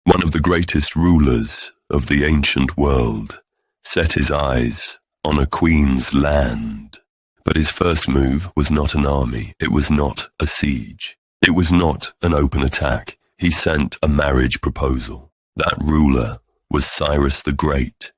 one of the greatest rulers of the ancient world, set his eyes on a queen's land. But his first move was not an army. It was not a siege. It was not an open attack. He sent a marriage proposal. That ruler was Cyrus the Great,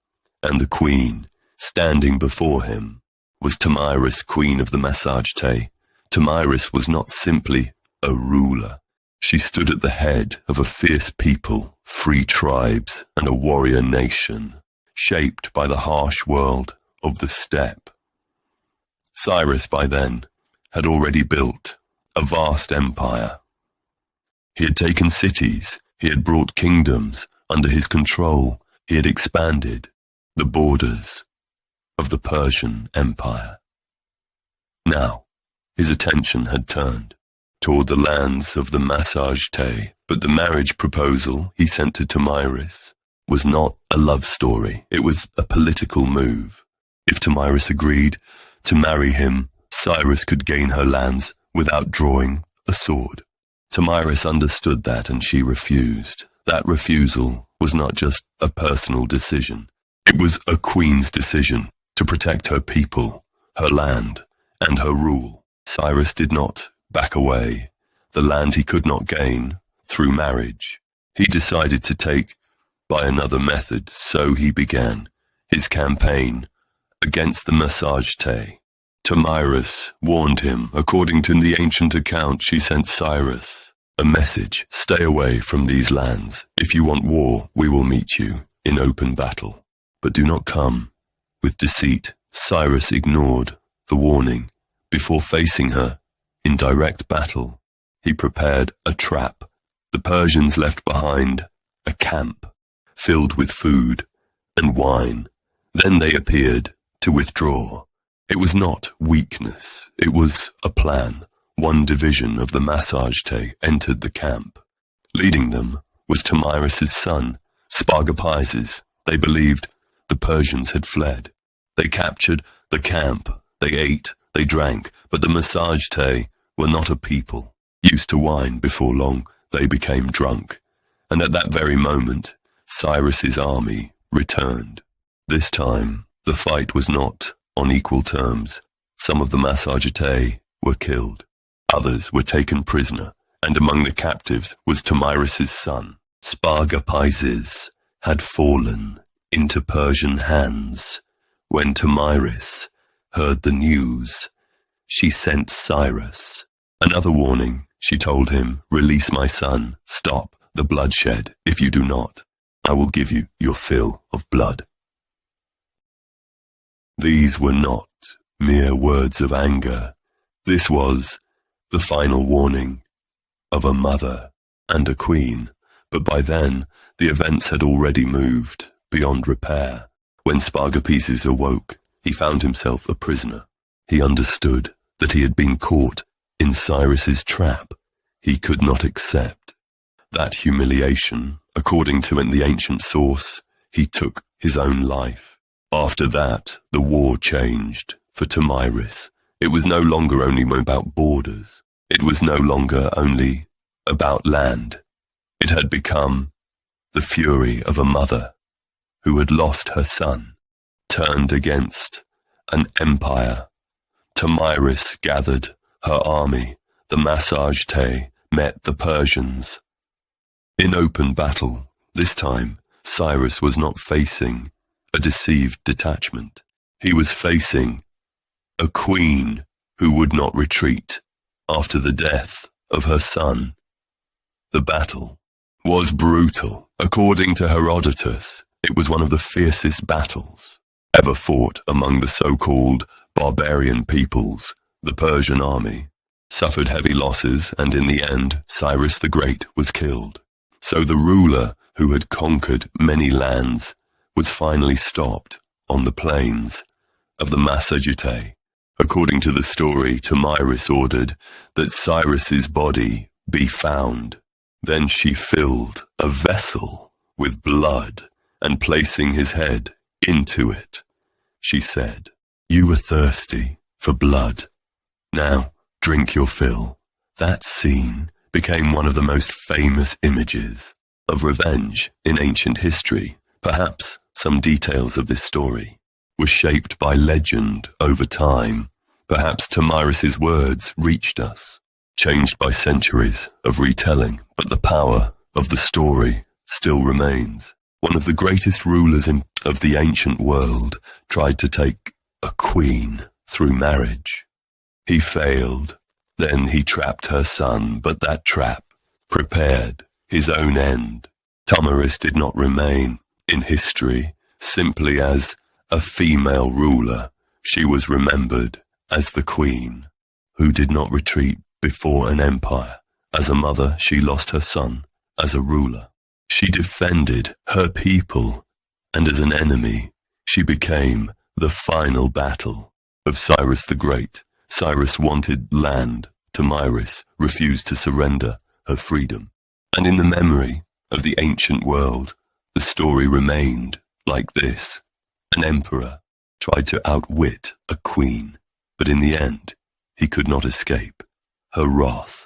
and the queen, standing before him, was Tomyris, queen of the Massagetae. Tomyris was not simply a ruler. She stood at the head of a fierce people, free tribes, and a warrior nation, shaped by the harsh world of the steppe. Cyrus, by then, had already built a vast empire. He had taken cities, he had brought kingdoms under his control, he had expanded the borders of the Persian Empire. Now, his attention had turned toward the lands of the Massagetae, but the marriage proposal he sent to Tomyris was not a love story, it was a political move. If Tomyris agreed to marry him, Cyrus could gain her lands without drawing a sword. Tomyris understood that, and she refused. That refusal was not just a personal decision. It was a queen's decision to protect her people, her land, and her rule. Cyrus did not back away. The land he could not gain through marriage, he decided to take by another method, so he began his campaign against the Massagetae. Tomyris warned him. According to the ancient account, she sent Cyrus a message: stay away from these lands. If you want war, we will meet you in open battle. But do not come with deceit. Cyrus ignored the warning. Before facing her in direct battle, he prepared a trap. The Persians left behind a camp filled with food and wine. Then they appeared to withdraw. It was not weakness, it was a plan. One division of the Massagetae entered the camp. Leading them was Tomyris' son, Spargapises. They believed the Persians had fled. They captured the camp, they ate, they drank, but the Massagetae were not a people used to wine. Before long, they became drunk. And at that very moment, Cyrus's army returned. This time, the fight was not on equal terms. Some of the Massagetae were killed. Others were taken prisoner, and among the captives was Tomyris' son. Spargapises had fallen into Persian hands. When Tomyris heard the news, she sent Cyrus another warning. She told him, release my son, stop the bloodshed. If you do not, I will give you your fill of blood. These were not mere words of anger. This was the final warning of a mother and a queen. But by then, the events had already moved beyond repair. When Spargapises awoke, he found himself a prisoner. He understood that he had been caught in Cyrus's trap. He could not accept that humiliation. According to the ancient source, he took his own life. After that, the war changed for Tomyris. It was no longer only about borders. It was no longer only about land. It had become the fury of a mother who had lost her son, turned against an empire. Tomyris gathered her army. The Massagetae met the Persians. In open battle, this time, Cyrus was not facing a deceived detachment. He was facing a queen who would not retreat after the death of her son. The battle was brutal. According to Herodotus, it was one of the fiercest battles ever fought among the so-called barbarian peoples. The Persian army suffered heavy losses, and in the end, Cyrus the Great was killed. So the ruler who had conquered many lands was finally stopped on the plains of the Massagetae. According to the story, Tomyris ordered that Cyrus's body be found. Then she filled a vessel with blood, and placing his head into it, she said, "You were thirsty for blood. Now drink your fill." That scene became one of the most famous images of revenge in ancient history. Perhaps some details of this story were shaped by legend over time. Perhaps Tomyris's words reached us, changed by centuries of retelling, but the power of the story still remains. One of the greatest rulers of the ancient world tried to take a queen through marriage. He failed. Then he trapped her son, but that trap prepared his own end. Tomyris did not remain in history simply as a female ruler. She was remembered as the queen who did not retreat before an empire. As a mother, she lost her son. As a ruler, she defended her people, and as an enemy, she became the final battle of Cyrus the Great. Cyrus wanted land. Tomyris refused to surrender her freedom. And in the memory of the ancient world, the story remained like this. An emperor tried to outwit a queen, but in the end, he could not escape her wrath.